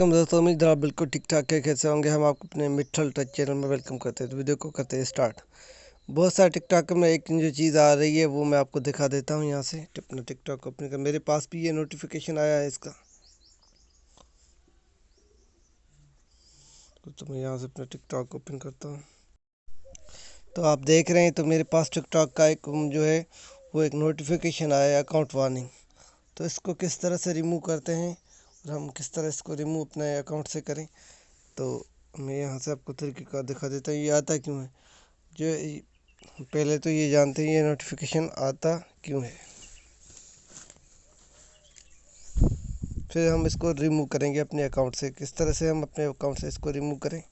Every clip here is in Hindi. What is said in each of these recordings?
हम दोस्तों उम्मीद है आप बिल्कुल ठीक ठाक है। कैसे होंगे? हम आपको अपने मिट्ठल टच चैनल में वेलकम करते हैं। तो वीडियो को करते हैं स्टार्ट। बहुत सारे टिकटॉक में एक जो चीज़ आ रही है वो मैं आपको दिखा देता हूँ। यहाँ से अपना टिकटॉक ओपन कर, मेरे पास भी ये नोटिफिकेशन आया है इसका। तो मैं यहाँ से अपना टिकटॉक ओपन करता हूँ। तो आप देख रहे हैं, तो मेरे पास टिकटॉक का एक जो है वो एक नोटिफिकेशन आया है, अकाउंट वार्निंग। तो इसको किस तरह से रिमूव करते हैं और हम किस तरह इसको रिमूव अपने अकाउंट से करें, तो मैं यहाँ से आपको तरीक़ेकार दिखा देता हूँ। ये आता क्यों है, पहले तो ये जानते हैं ये नोटिफिकेशन आता क्यों है, फिर हम इसको रिमूव करेंगे अपने अकाउंट से। किस तरह से हम अपने अकाउंट से इसको रिमूव करें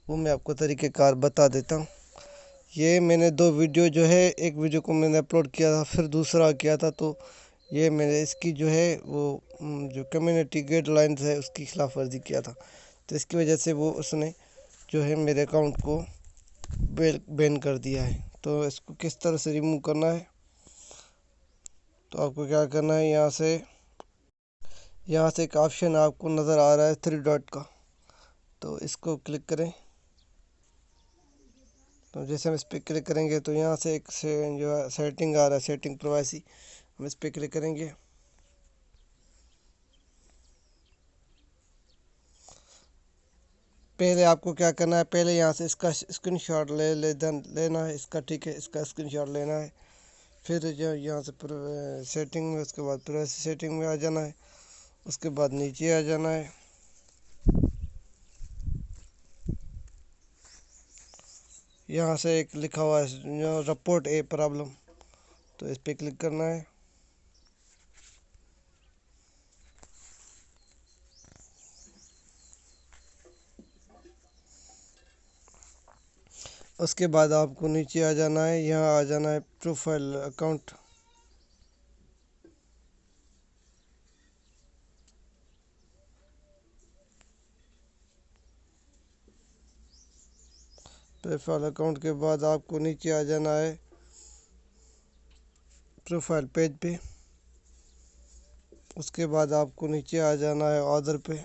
वो मैं आपको तरीक़ेकार बता देता हूँ। ये मैंने दो वीडियो जो है, एक वीडियो को मैंने अपलोड किया था, फिर दूसरा किया था। तो ये मैंने इसकी जो है वो जो कम्युनिटी गाइडलाइंस है उसकी खिलाफ वर्जी किया था। तो इसकी वजह से वो उसने जो है मेरे अकाउंट को बैन कर दिया है। तो इसको किस तरह से रिमूव करना है, तो आपको क्या करना है, यहाँ से एक ऑप्शन आपको नज़र आ रहा है 3 डॉट का, तो इसको क्लिक करें। तो जैसे हम इस पर क्लिक करेंगे तो यहाँ से एक जो है सेटिंग आ रहा है, सेटिंग प्राइवेसी, हम इस पर क्लिक करेंगे। पहले आपको क्या करना है, पहले यहाँ से इसका स्क्रीनशॉट लेना है इसका, ठीक है, इसका स्क्रीनशॉट लेना है। फिर जो यहाँ से सेटिंग में, उसके बाद प्राइवेसी सेटिंग में आ जाना है। उसके बाद नीचे आ जाना है, यहाँ से एक लिखा हुआ है जो रिपोर्ट ए प्रॉब्लम, तो इस पर क्लिक करना है। उसके बाद आपको नीचे आ जाना है, यहाँ आ जाना है प्रोफाइल अकाउंट। प्रोफाइल अकाउंट के बाद आपको नीचे आ जाना है प्रोफाइल पेज पे। उसके बाद आपको नीचे आ जाना है ऑर्डर पे।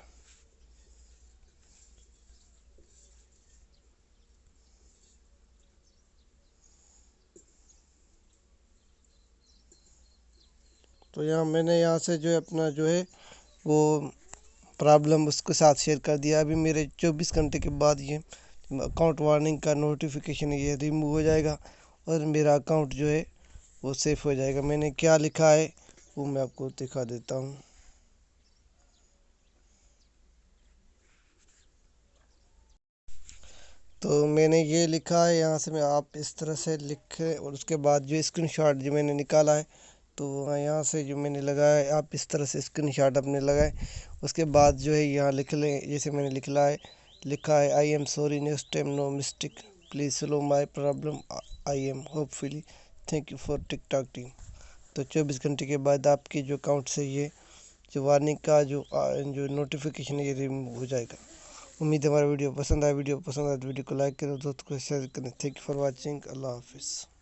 तो यहाँ से जो है अपना जो है वो प्रॉब्लम उसके साथ शेयर कर दिया। अभी मेरे 24 घंटे के बाद ये अकाउंट वार्निंग का नोटिफिकेशन ये रिमूव हो जाएगा और मेरा अकाउंट जो है वो सेफ हो जाएगा। मैंने क्या लिखा है वो मैं आपको दिखा देता हूँ। तो मैंने ये लिखा है, यहाँ से मैं आप इस तरह से लिखे और उसके बाद जो स्क्रीनशॉट जो मैंने निकाला है, तो यहाँ से जो मैंने लगाया है आप इस तरह से स्क्रीनशॉट अपने लगाए। उसके बाद जो है यहाँ लिख लें, जैसे मैंने लिखा है I am sorry, next time no mistake, please solve my problem, I am hopefully, thank you for TikTok team. तो 24 घंटे के बाद आपके जो अकाउंट से ये जो वार्निंग का जो नोटिफिकेशन है ये रिमूव हो जाएगा। उम्मीद है हमारा वीडियो पसंद आया। वीडियो पसंद आए तो वीडियो को लाइक करें, दोस्तों को शेयर करें। Thank you for watching. अल्लाह हाफिज़।